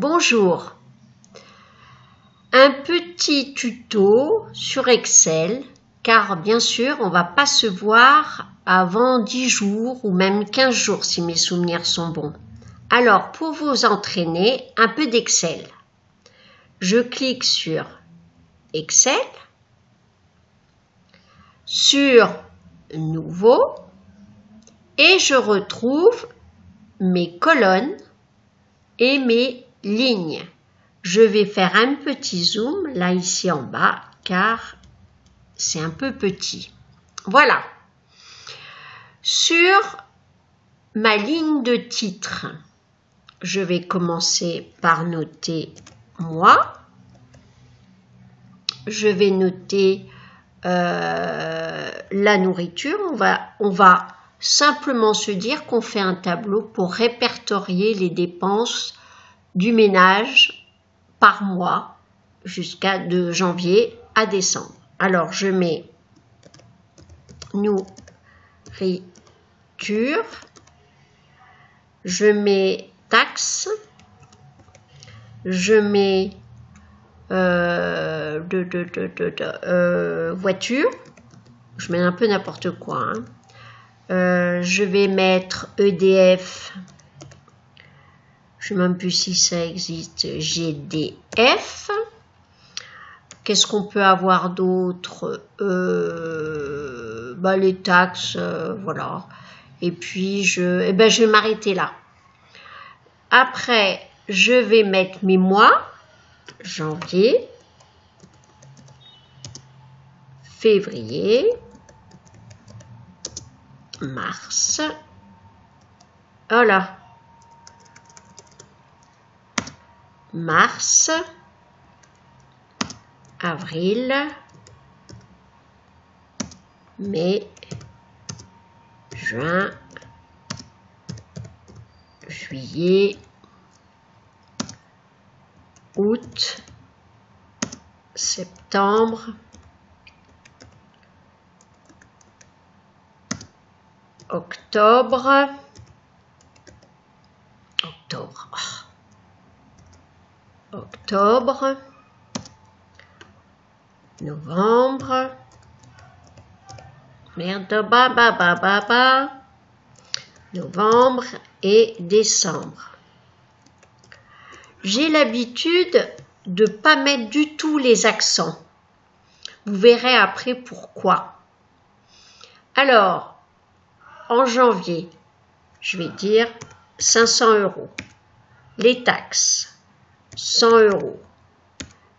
Bonjour, un petit tuto sur Excel, car bien sûr on ne va pas se voir avant 10 jours ou même 15 jours si mes souvenirs sont bons. Alors pour vous entraîner, un peu d'Excel. Je clique sur Excel, sur Nouveau et je retrouve mes colonnes et mes lignes. Je vais faire un petit zoom là ici en bas car c'est un peu petit. Voilà. Sur ma ligne de titre, je vais commencer par noter moi. Je vais noter la nourriture. On va simplement se dire qu'on fait un tableau pour répertorier les dépenses du ménage par mois de janvier à décembre. Alors je mets nourriture, je mets taxes, je mets voiture, je mets un peu n'importe quoi, hein. Je vais mettre EDF, je ne sais même plus si ça existe, GDF. Qu'est-ce qu'on peut avoir d'autre? Les taxes, voilà. Et puis, je vais m'arrêter là. Après, je vais mettre mes mois, janvier, février, mars, voilà, mars, avril, mai, juin, juillet, août, septembre, octobre, novembre, novembre et décembre. J'ai l'habitude de ne pas mettre du tout les accents. Vous verrez après pourquoi. Alors, en janvier, je vais dire 500 €. Les taxes, 100 €.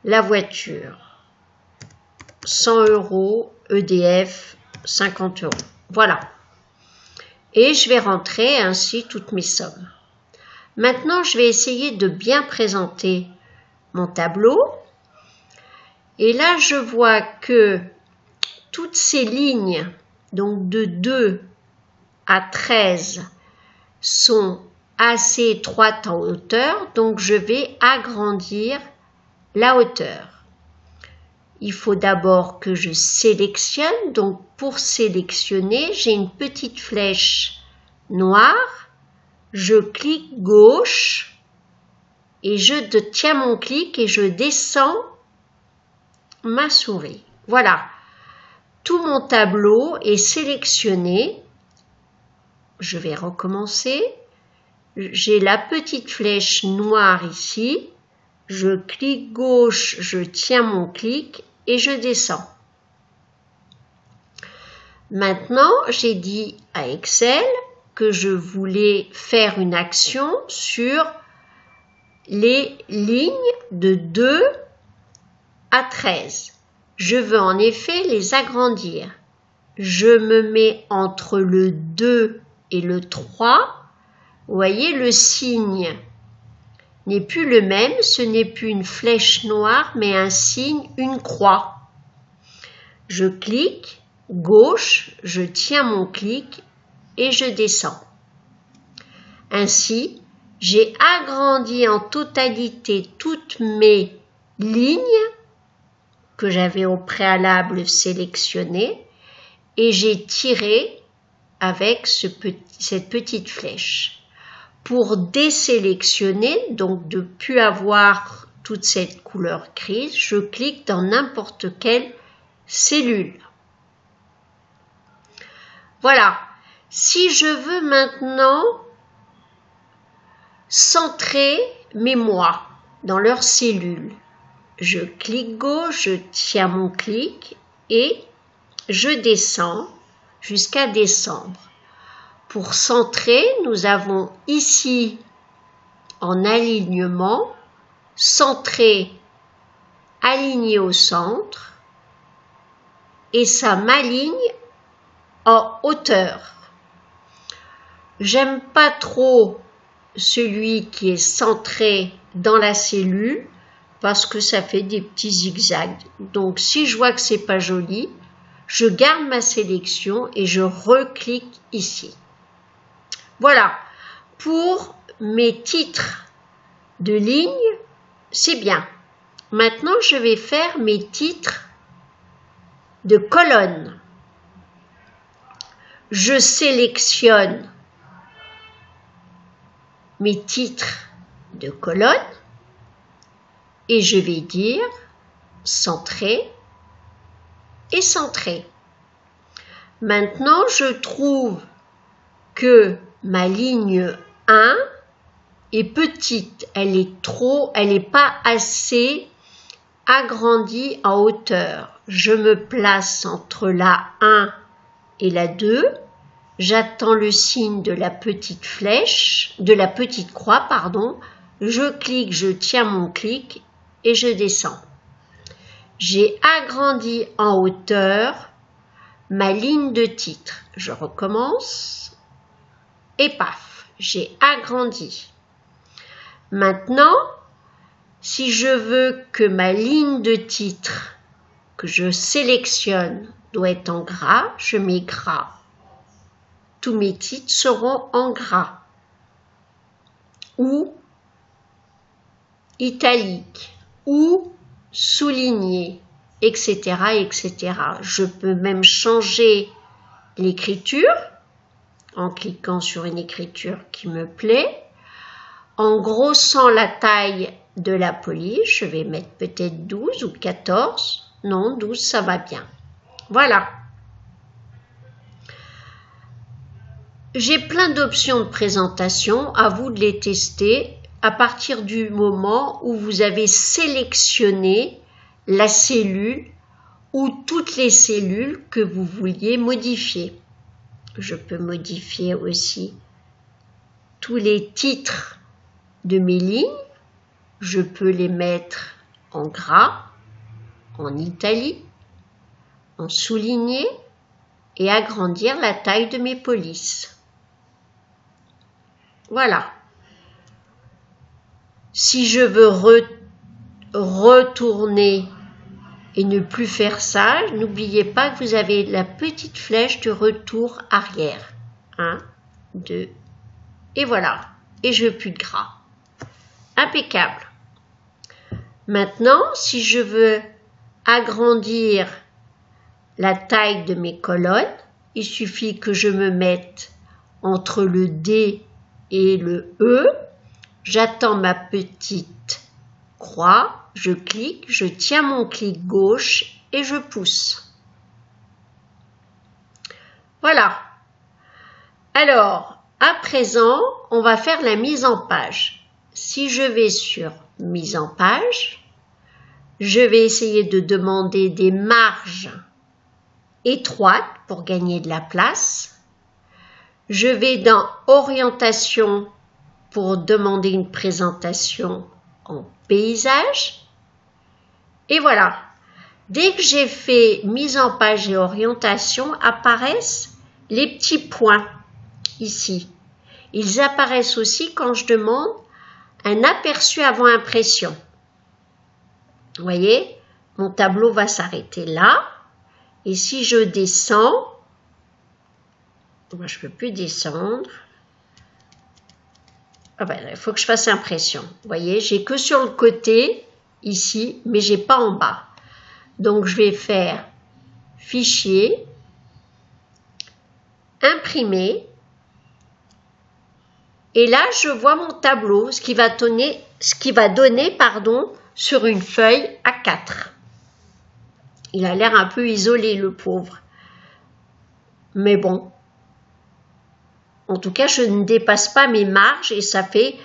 La voiture, 100 €. EDF, 50 €. Voilà. Et je vais rentrer ainsi toutes mes sommes. Maintenant, je vais essayer de bien présenter mon tableau. Et là, je vois que toutes ces lignes, donc de 2 à 13, sont assez étroites en hauteur. Donc, je vais agrandir la hauteur. Il faut d'abord que je sélectionne. Donc, pour sélectionner, j'ai une petite flèche noire. Je clique gauche et je tiens mon clic et je descends ma souris. Voilà. Tout mon tableau est sélectionné. Je vais recommencer. J'ai la petite flèche noire ici. Je clique gauche, je tiens mon clic et je descends. Maintenant, j'ai dit à Excel que je voulais faire une action sur les lignes de 2 à 13. Je veux en effet les agrandir. Je me mets entre le 2 et le 3. Vous voyez, le signe n'est plus le même, ce n'est plus une flèche noire, mais un signe, une croix. Je clique, gauche, je tiens mon clic et je descends. Ainsi, j'ai agrandi en totalité toutes mes lignes que j'avais au préalable sélectionnées et j'ai tiré avec cette petite flèche. pour désélectionner, donc de ne plus avoir toute cette couleur grise, je clique dans n'importe quelle cellule. Voilà. Si je veux maintenant centrer mes mois dans leurs cellules, je clique gauche, je tiens mon clic et je descends jusqu'à décembre. Pour centrer, nous avons ici en alignement, centrer, aligné au centre et ça m'aligne en hauteur. J'aime pas trop celui qui est centré dans la cellule parce que ça fait des petits zigzags. Donc si je vois que c'est pas joli, je garde ma sélection et je reclique ici. Voilà, pour mes titres de ligne, c'est bien. Maintenant, je vais faire mes titres de colonne. Je sélectionne mes titres de colonne et je vais dire centrer et centrer. Maintenant, je trouve que ma ligne 1 est petite, elle n'est pas assez agrandie en hauteur. Je me place entre la 1 et la 2, j'attends le signe de la petite flèche, de la petite croix, pardon, je clique, je tiens mon clic et je descends. J'ai agrandi en hauteur ma ligne de titre. Je recommence et paf, j'ai agrandi. Maintenant, si je veux que ma ligne de titre que je sélectionne doit être en gras, je mets gras. Tous mes titres seront en gras ou italique ou souligné, etc., etc. Je peux même changer l'écriture en cliquant sur une écriture qui me plaît. En grossant la taille de la police, je vais mettre peut-être 12 ou 14. Non, 12, ça va bien. Voilà. J'ai plein d'options de présentation, à vous de les tester à partir du moment où vous avez sélectionné la cellule ou toutes les cellules que vous vouliez modifier. Je peux modifier aussi tous les titres de mes lignes. Je peux les mettre en gras, en italie, en souligné et agrandir la taille de mes polices. Voilà. Si je veux retourner et ne plus faire ça, n'oubliez pas que vous avez la petite flèche de retour arrière. 1, 2, et voilà. Et je veux plus de gras. Impeccable. Maintenant, si je veux agrandir la taille de mes colonnes, il suffit que je me mette entre le D et le E. J'attends ma petite croix, je clique, je tiens mon clic gauche et je pousse. Voilà. Alors, à présent, on va faire la mise en page. Si je vais sur mise en page, je vais essayer de demander des marges étroites pour gagner de la place. Je vais dans orientation pour demander une présentation en paysage. Et voilà. Dès que j'ai fait mise en page et orientation, apparaissent les petits points ici. Ils apparaissent aussi quand je demande un aperçu avant impression. Vous voyez, mon tableau va s'arrêter là. Et si je descends, moi je ne peux plus descendre. Ah ben, il faut que je fasse impression. Vous voyez, j'ai que sur le côté, ici, mais j'ai pas en bas. Donc, je vais faire Fichier, Imprimer, Et là, je vois mon tableau, ce qui va donner, sur une feuille A4. Il a l'air un peu isolé, le pauvre. Mais bon. En tout cas, je ne dépasse pas mes marges et ça fait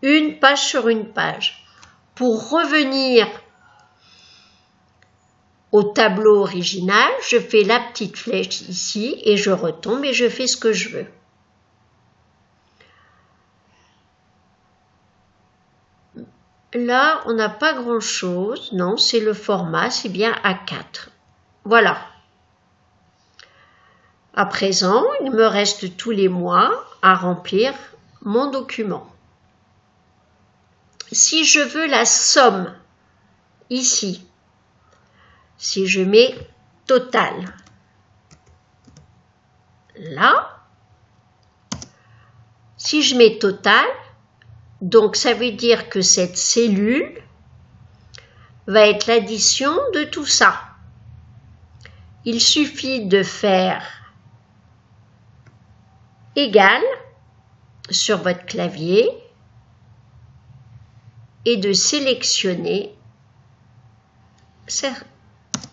une page sur une page. Pour revenir au tableau original, je fais la petite flèche ici et je retombe et je fais ce que je veux. Là, on n'a pas grand-chose. Non, c'est le format, c'est bien A4. Voilà. À présent, il me reste tous les mois à remplir mon document. Si je veux la somme, ici, si je mets total, là, si je mets total, donc ça veut dire que cette cellule va être l'addition de tout ça. Il suffit de faire égal sur votre clavier et de sélectionner.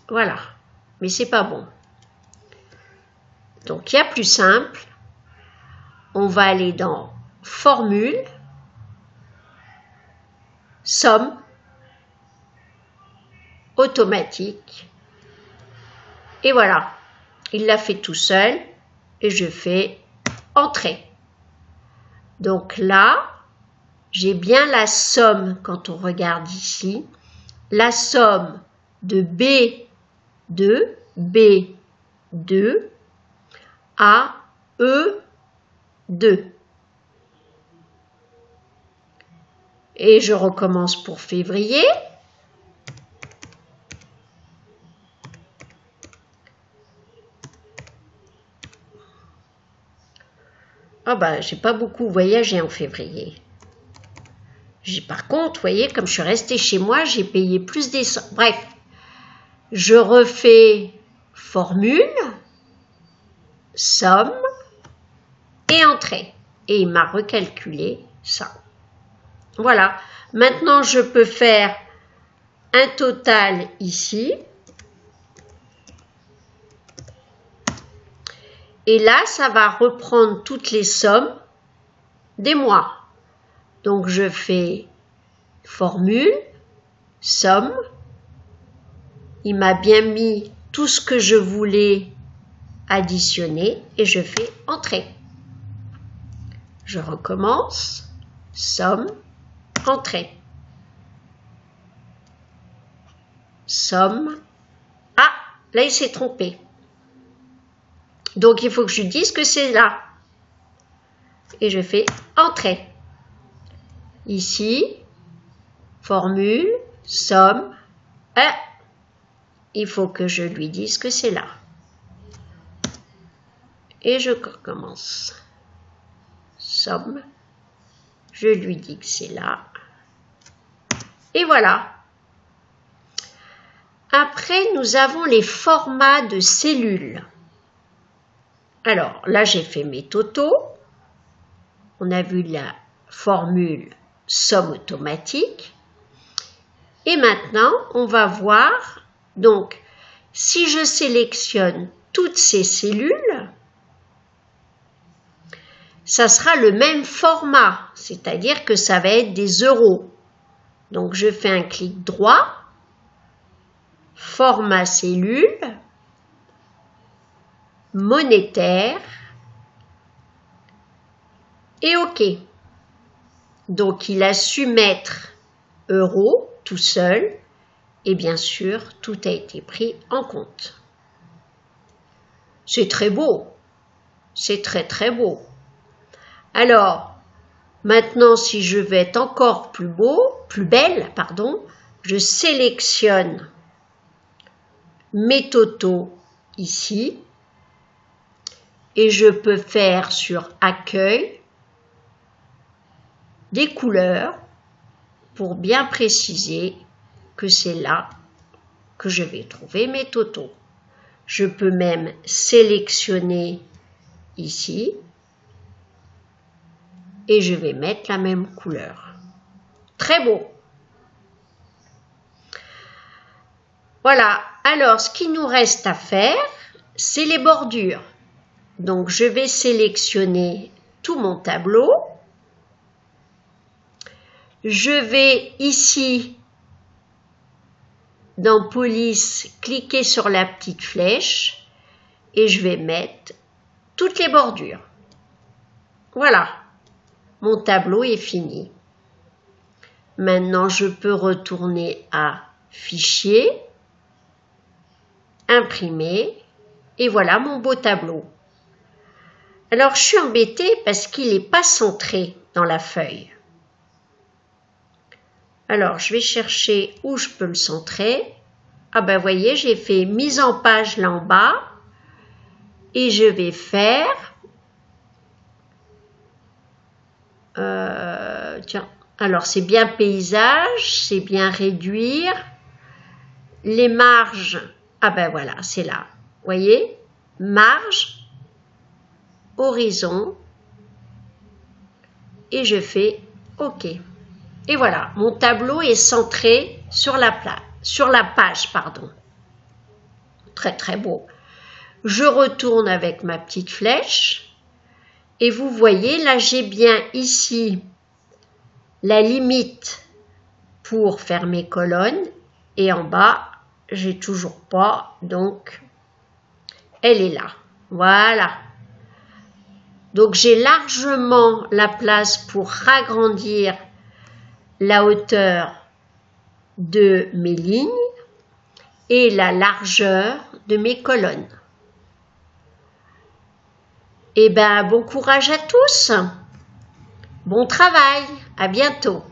Voilà, mais c'est pas bon. Donc il y a plus simple. On va aller dans formule, somme, automatique. Et voilà, il l'a fait tout seul et je fais entrée. Donc là, j'ai bien la somme quand on regarde ici, la somme de B2 à E2. Et je recommence pour février. Ah bah, j'ai pas beaucoup voyagé en février. Par contre, vous voyez, comme je suis restée chez moi, j'ai payé plus d'essence. Bref, je refais formule, somme et entrée. Et il m'a recalculé ça. Voilà. Maintenant, je peux faire un total ici. Et là, ça va reprendre toutes les sommes des mois. Donc, je fais formule, somme. Il m'a bien mis tout ce que je voulais additionner et je fais entrée. Je recommence, somme, entrée. Somme. Ah, là, il s'est trompé. Donc, il faut que je dise que c'est là. Et je fais entrée. Ici, formule, somme. Il faut que je lui dise que c'est là. Et je recommence. Somme. Je lui dis que c'est là. Et voilà. Après, nous avons les formats de cellules. Alors, là, j'ai fait mes totaux. On a vu la formule somme automatique. Et maintenant, on va voir, donc, si je sélectionne toutes ces cellules, ça sera le même format, c'est-à-dire que ça va être des euros. Donc, je fais un clic droit, format cellule, monétaire, et OK. Donc, il a su mettre euros tout seul, et bien sûr, tout a été pris en compte. C'est très beau. C'est très très beau. Alors, maintenant, si je veux être encore plus belle, je sélectionne mes totaux ici et je peux faire sur accueil des couleurs pour bien préciser que c'est là que je vais trouver mes totaux. Je peux même sélectionner ici et je vais mettre la même couleur. Très beau. Voilà, alors ce qui nous reste à faire, c'est les bordures. Donc je vais sélectionner tout mon tableau. Je vais ici, dans Police, cliquer sur la petite flèche et je vais mettre toutes les bordures. Voilà, mon tableau est fini. Maintenant, je peux retourner à Fichier, Imprimer, et voilà mon beau tableau. Alors, je suis embêtée parce qu'il n'est pas centré dans la feuille. Alors, je vais chercher où je peux le centrer. Ah ben, voyez, j'ai fait mise en page là en bas. Et je vais faire... tiens, alors c'est bien paysage, c'est bien réduire. Les marges, ah ben voilà, c'est là. Vous voyez, marge, horizon. Et je fais OK. Et voilà, mon tableau est centré sur la page, pardon. Très très beau. Je retourne avec ma petite flèche et vous voyez, là j'ai bien ici la limite pour faire mes colonnes et en bas, j'ai toujours pas, donc elle est là. Voilà. Donc j'ai largement la place pour agrandir la hauteur de mes lignes et la largeur de mes colonnes. Eh bien, bon courage à tous. Bon travail. À bientôt.